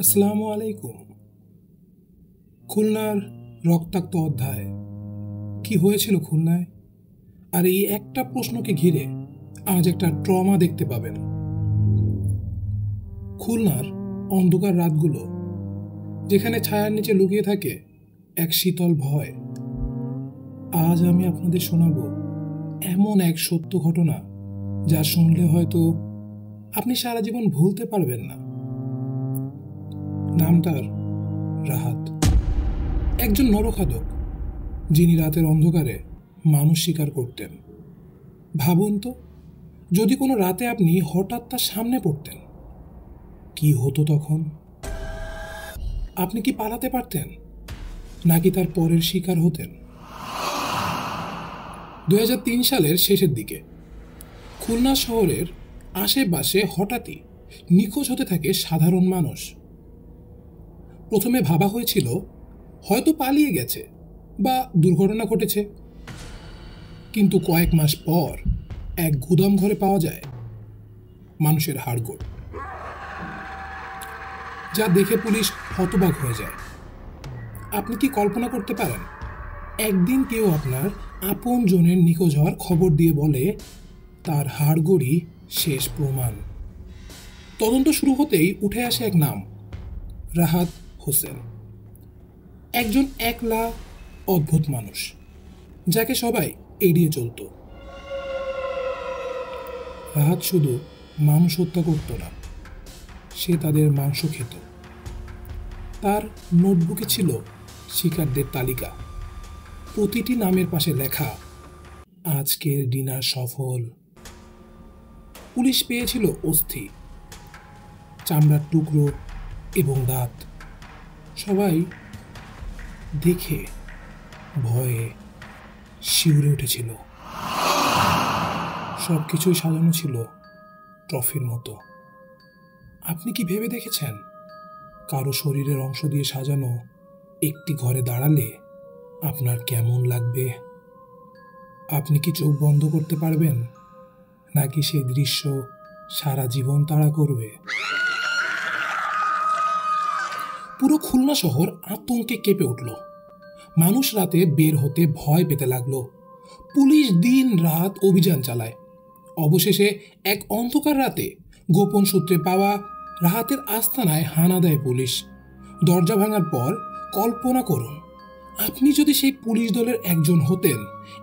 আসসালামু আলাইকুম। খুলনার রক্তাক্ত অধ্যায় কি হয়েছিল খুলনায়, আর এই একটা প্রশ্নকে ঘিরে আজ একটা ট্রমা দেখতে পাবেন। খুলনার অন্ধকার রাতগুলো, যেখানে ছায়ার নিচে লুকিয়ে থাকে এক শীতল ভয়। আজ আমি আপনাদের শোনাবো এমন এক সত্য ঘটনা যা শুনলে হয়তো আপনি সারা জীবন ভুলতে পারবেন না। নাম তার রাহাত, একজন নরখাদক যিনি রাতের অন্ধকারে মানুষ শিকার করতেন। ভাবুন তো, যদি কোনো রাতে আপনি হঠাৎ তার সামনে পড়তেন, কি হতো তখন? আপনি কি পালাতে পারতেন, নাকি তার পরের শিকার হতেন? 2003 সালের শেষের দিকে খুলনা শহরের আশেপাশে হঠাৎই নিখোঁজ হতে থাকে সাধারণ মানুষ। প্রথমে ভাবা হয়েছিল হয়তো পালিয়ে গেছে বা দুর্ঘটনা ঘটেছে, কিন্তু কয়েক মাস পর এক গুদাম ঘরে পাওয়া যায় মানুষের হাড়গোড়, যা দেখে পুলিশ হতবাক হয়ে যায়। আপনি কি কল্পনা করতে পারেন, একদিন কেউ আপনার আপন জনের নিখোঁজ হওয়ার খবর দিয়ে বলে তার হাড়গোড়ই শেষ প্রমাণ? তদন্ত শুরু হতেই উঠে আসে এক নাম, রাহাত হোসেন। একজন একলা অদ্ভুত মানুষ, যাকে সবাই এড়িয়ে চলত। রাহাত শুধু মানুষ হত্যা করত না, সে তাদের মাংস খেত। তার নোটবুকে ছিল শিকারদের তালিকা, প্রতিটি নামের পাশে লেখা আজকের ডিনার সফল। পুলিশ পেয়েছিল অস্থি, চামড়ার টুকরো এবং দাঁত। সবাই দেখে ভয়ে শিউরে উঠেছিল। সবকিছুই সাজানো ছিল ট্রফির মতো। আপনি কি ভেবে দেখেছেন, কারো শরীরের অংশ দিয়ে সাজানো একটি ঘরে দাঁড়ালে আপনার কেমন লাগবে? আপনি কি চোখ বন্ধ করতে পারবেন, নাকি সেই দৃশ্য সারা জীবন তাড়া করবে? পুরো খুলনা শহর আতঙ্কে কেঁপে উঠল। মানুষ রাতে বের হতে ভয় পেতে লাগলো। পুলিশ দিন রাত অভিযান চালায়। অবশেষে এক অন্ধকার রাতে গোপন সূত্রে পাওয়া রাহাতের আস্তানায় হানা দেয় পুলিশ। দরজা ভাঙার পর কল্পনা করুন, আপনি যদি সেই পুলিশ দলের একজন হতেন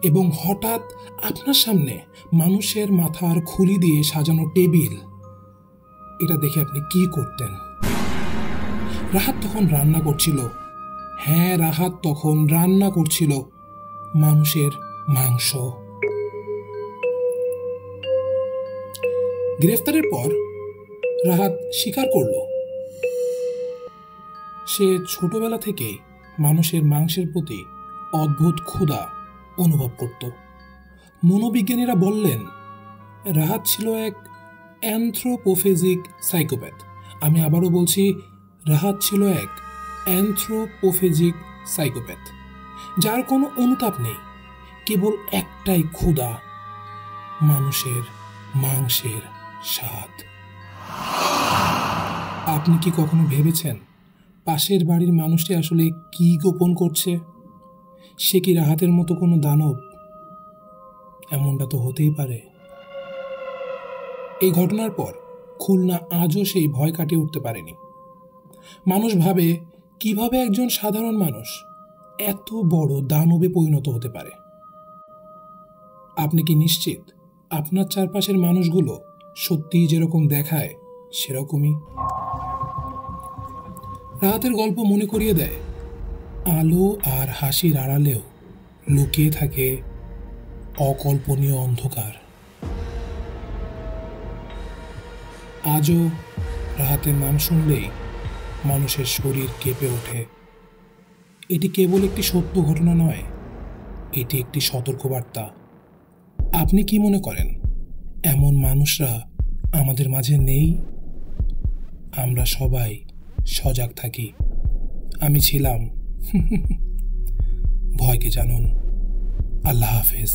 এবং হঠাৎ আপনার সামনে মানুষের মাথার খুলি দিয়ে সাজানো টেবিল, এটা দেখে আপনি কি করতেন? রাহাত তখন রান্না করছিল। হ্যাঁ, রাহাত তখন রান্না করছিল মানুষের মাংস। গ্রেফতারের পর রাহাত স্বীকার করল, সে ছোটবেলা থেকেই মানুষের মাংসের প্রতি অদ্ভুত ক্ষুধা অনুভব করত। মনোবিজ্ঞানীরা বললেন রাহাত ছিল এক অ্যানথ্রোপোফেজিক সাইকোপ্যাথ। আমি আবারও বলছি, রাহাত ছিল এক অ্যানথ্রোপোফেজিক সাইকোপ্যাথ, যার কোনো অনুতাপ নেই, কেবল একটাই ক্ষুধা, মানুষের মাংসের স্বাদ। আপনি কি কখনো ভেবেছেন পাশের বাড়ির মানুষটি আসলে কি গোপন করছে? সে কি রাহাতের মতো কোনো দানব? এমনটা তো হতেই পারে। এই ঘটনার পর খুলনা আজও সেই ভয় কাটিয়ে উঠতে পারেনি। মানুষ ভাবে, কিভাবে একজন সাধারণ মানুষ এত বড় দানবে পরিণত হতে পারে? আপনি কি নিশ্চিত আপনার চারপাশের মানুষগুলো সত্যিই যেরকম দেখায় সেরকমই? রাহাতের গল্প মনে করিয়ে দেয়, আলো আর হাসির আড়ালেও লুকিয়ে থাকে অকল্পনীয় অন্ধকার। আজও রাহাতের নাম শুনলেই মানুষের শরীর কেঁপে ওঠে। এটি কেবল একটি সত্য ঘটনা নয়, এটি একটি সতর্কবার্তা। আপনি কি মনে করেন এমন মানুষরা আমাদের মাঝে নেই? আমরা সবাই সজাগ থাকি। আমি ছিলাম। ভয়কে জানুন। আল্লাহ হাফেজ।